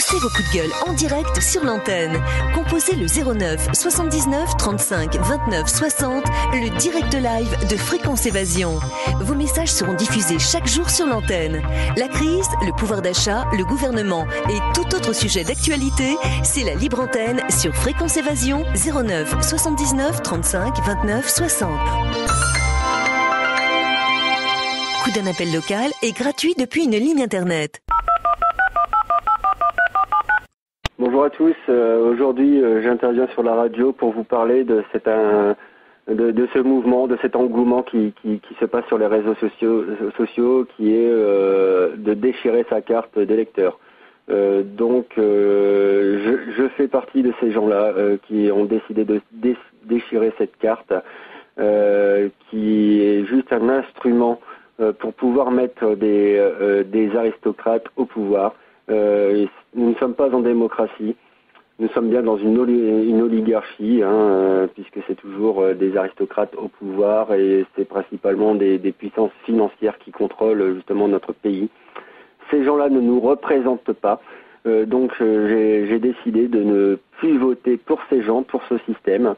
Poussez vos coups de gueule en direct sur l'antenne. Composez le 09 79 35 29 60, le direct live de Fréquence Évasion. Vos messages seront diffusés chaque jour sur l'antenne. La crise, le pouvoir d'achat, le gouvernement et tout autre sujet d'actualité, c'est la libre antenne sur Fréquence Évasion 09 79 35 29 60. Coup d'un appel local est gratuit depuis une ligne internet. Bonjour à tous, aujourd'hui j'interviens sur la radio pour vous parler de ce mouvement, de cet engouement qui se passe sur les réseaux sociaux qui est de déchirer sa carte d'électeur. Je fais partie de ces gens-là qui ont décidé de déchirer cette carte qui est juste un instrument pour pouvoir mettre des aristocrates au pouvoir. Nous ne sommes pas en démocratie, nous sommes bien dans une oligarchie, puisque c'est toujours des aristocrates au pouvoir et c'est principalement des puissances financières qui contrôlent justement notre pays. Ces gens-là ne nous représentent pas, donc j'ai décidé de ne plus voter pour ces gens, pour ce système.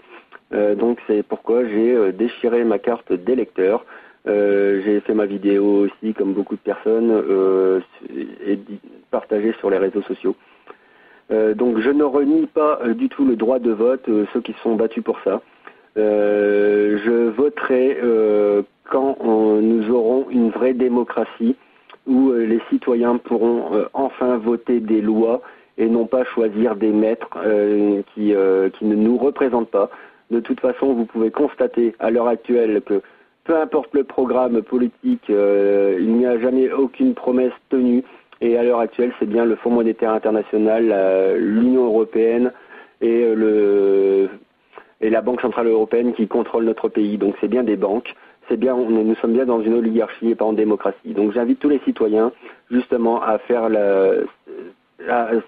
Donc c'est pourquoi j'ai déchiré ma carte d'électeur. J'ai fait ma vidéo aussi, comme beaucoup de personnes, et partagée sur les réseaux sociaux. Donc je ne renie pas du tout le droit de vote, ceux qui se sont battus pour ça. Je voterai quand nous aurons une vraie démocratie où les citoyens pourront enfin voter des lois et non pas choisir des maîtres qui ne nous représentent pas. De toute façon, vous pouvez constater à l'heure actuelle que peu importe le programme politique, il n'y a jamais aucune promesse tenue. Et à l'heure actuelle, c'est bien le Fonds monétaire international, l'Union européenne et la Banque centrale européenne qui contrôlent notre pays. Donc c'est bien des banques. C'est bien, nous sommes bien dans une oligarchie et pas en démocratie. Donc j'invite tous les citoyens justement à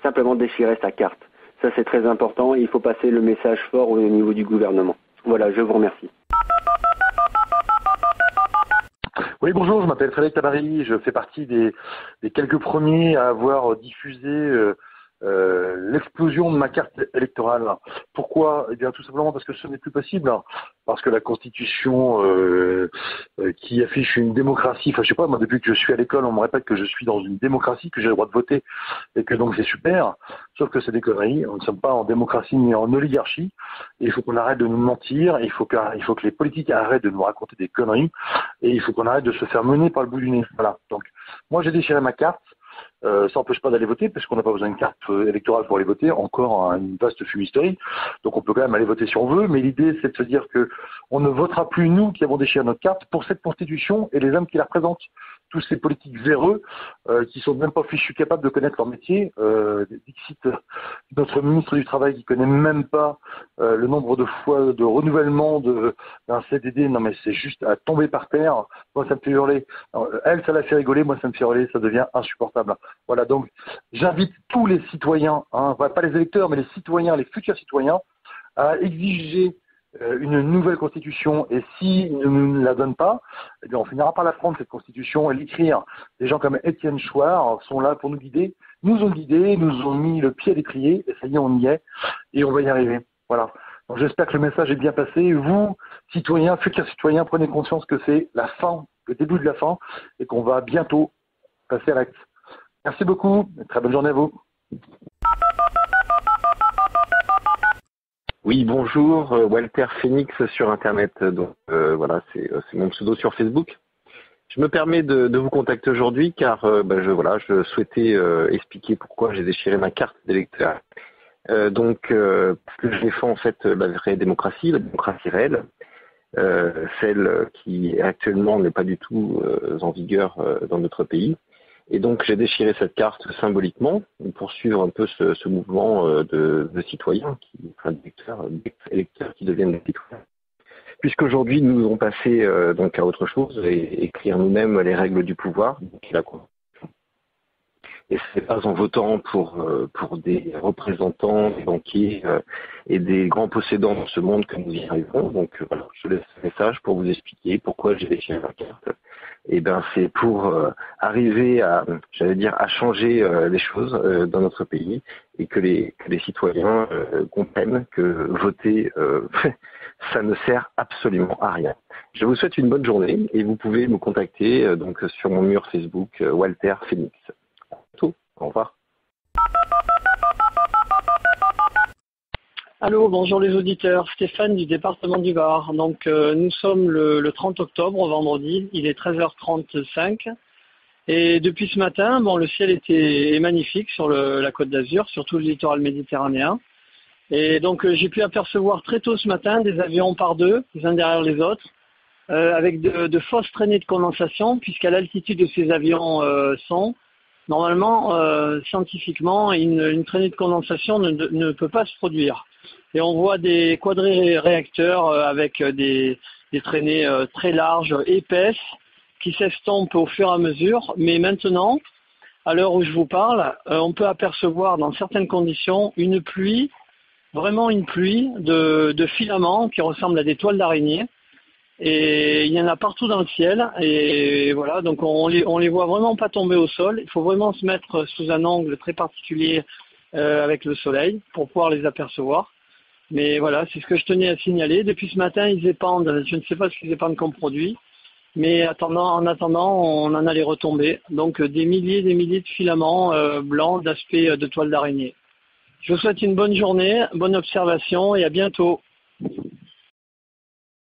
simplement déchirer sa carte. Ça c'est très important. Il faut passer le message fort au niveau du gouvernement. Voilà, je vous remercie. Oui, bonjour, je m'appelle Frédéric Tabary, je fais partie des quelques premiers à avoir diffusé l'explosion de ma carte électorale. Pourquoi ? Eh bien, tout simplement parce que ce n'est plus possible, parce que la Constitution qui affiche une démocratie, enfin je sais pas, moi depuis que je suis à l'école, on me répète que je suis dans une démocratie, que j'ai le droit de voter et que donc c'est super, sauf que c'est des conneries, on ne sommes pas en démocratie ni en oligarchie, et il faut qu'on arrête de nous mentir, il faut que les politiques arrêtent de nous raconter des conneries, et il faut qu'on arrête de se faire mener par le bout du nez. Voilà, donc moi j'ai déchiré ma carte. Ça n'empêche pas d'aller voter parce qu'on n'a pas besoin d'une carte électorale pour aller voter, encore une vaste fumisterie. Donc on peut quand même aller voter si on veut, mais l'idée c'est de se dire que on ne votera plus nous qui avons déchiré notre carte pour cette constitution et les hommes qui la représentent. Tous ces politiques véreux qui sont même pas fichus capables de connaître leur métier. Dixit, notre ministre du Travail qui connaît même pas le nombre de fois de renouvellement d'un CDD. Non mais c'est juste à tomber par terre. Moi ça me fait hurler. Alors, elle ça la fait rigoler, moi ça me fait hurler, ça devient insupportable. Voilà, donc j'invite tous les citoyens, pas les électeurs mais les citoyens, les futurs citoyens, à exiger une nouvelle constitution, et s'ils ne nous la donnent pas, eh bien on finira par la prendre cette constitution et l'écrire. Des gens comme Étienne Chouard sont là pour nous guider, nous ont guidés, nous ont mis le pied à l'étrier, et ça y est, on y est, et on va y arriver. Voilà. Donc j'espère que le message est bien passé. Vous, citoyens, futurs citoyens, prenez conscience que c'est la fin, le début de la fin, et qu'on va bientôt passer à l'acte. Merci beaucoup, et très bonne journée à vous. Oui, bonjour, Walter Phoenix sur Internet. Donc voilà, c'est mon pseudo sur Facebook. Je me permets de vous contacter aujourd'hui car je souhaitais expliquer pourquoi j'ai déchiré ma carte d'électeur. Parce que je défends en fait la vraie démocratie, la démocratie réelle, celle qui actuellement n'est pas du tout en vigueur dans notre pays. Et donc j'ai déchiré cette carte symboliquement pour suivre un peu ce mouvement de citoyens, d'électeurs qui deviennent des citoyens. Puisqu'aujourd'hui nous allons passer donc à autre chose et écrire nous-mêmes les règles du pouvoir, donc la Constitution. Et ce n'est pas en votant pour des représentants, des banquiers et des grands possédants dans ce monde que nous y arriverons. Donc voilà, je laisse ce message pour vous expliquer pourquoi j'ai déchiré ma carte Et ben c'est pour arriver à, à changer les choses dans notre pays et que les citoyens comprennent que voter ça ne sert absolument à rien. Je vous souhaite une bonne journée et vous pouvez me contacter donc sur mon mur Facebook Walter Phoenix. À bientôt. Au revoir. Allô, bonjour les auditeurs, Stéphane du département du Var. Donc nous sommes le 30 octobre, vendredi, il est 13h35 et depuis ce matin, le ciel est magnifique sur la Côte d'Azur, sur tout le littoral méditerranéen. Et donc j'ai pu apercevoir très tôt ce matin des avions par deux, les uns derrière les autres, avec de fausses traînées de condensation, puisqu'à l'altitude où ces avions sont, normalement, scientifiquement, une traînée de condensation ne peut pas se produire. Et on voit des quadri-réacteurs avec des traînées très larges, épaisses, qui s'estompent au fur et à mesure. Mais maintenant, à l'heure où je vous parle, on peut apercevoir dans certaines conditions une pluie, vraiment une pluie de filaments qui ressemblent à des toiles d'araignée. Et il y en a partout dans le ciel. Et voilà, donc on les voit vraiment pas tomber au sol. Il faut vraiment se mettre sous un angle très particulier avec le soleil pour pouvoir les apercevoir. Mais voilà, c'est ce que je tenais à signaler. Depuis ce matin, ils épandent, je ne sais pas ce qu'ils épandent comme produit, mais en attendant, on en a les retombées. Donc des milliers de filaments blancs d'aspect de toile d'araignée. Je vous souhaite une bonne journée, bonne observation et à bientôt.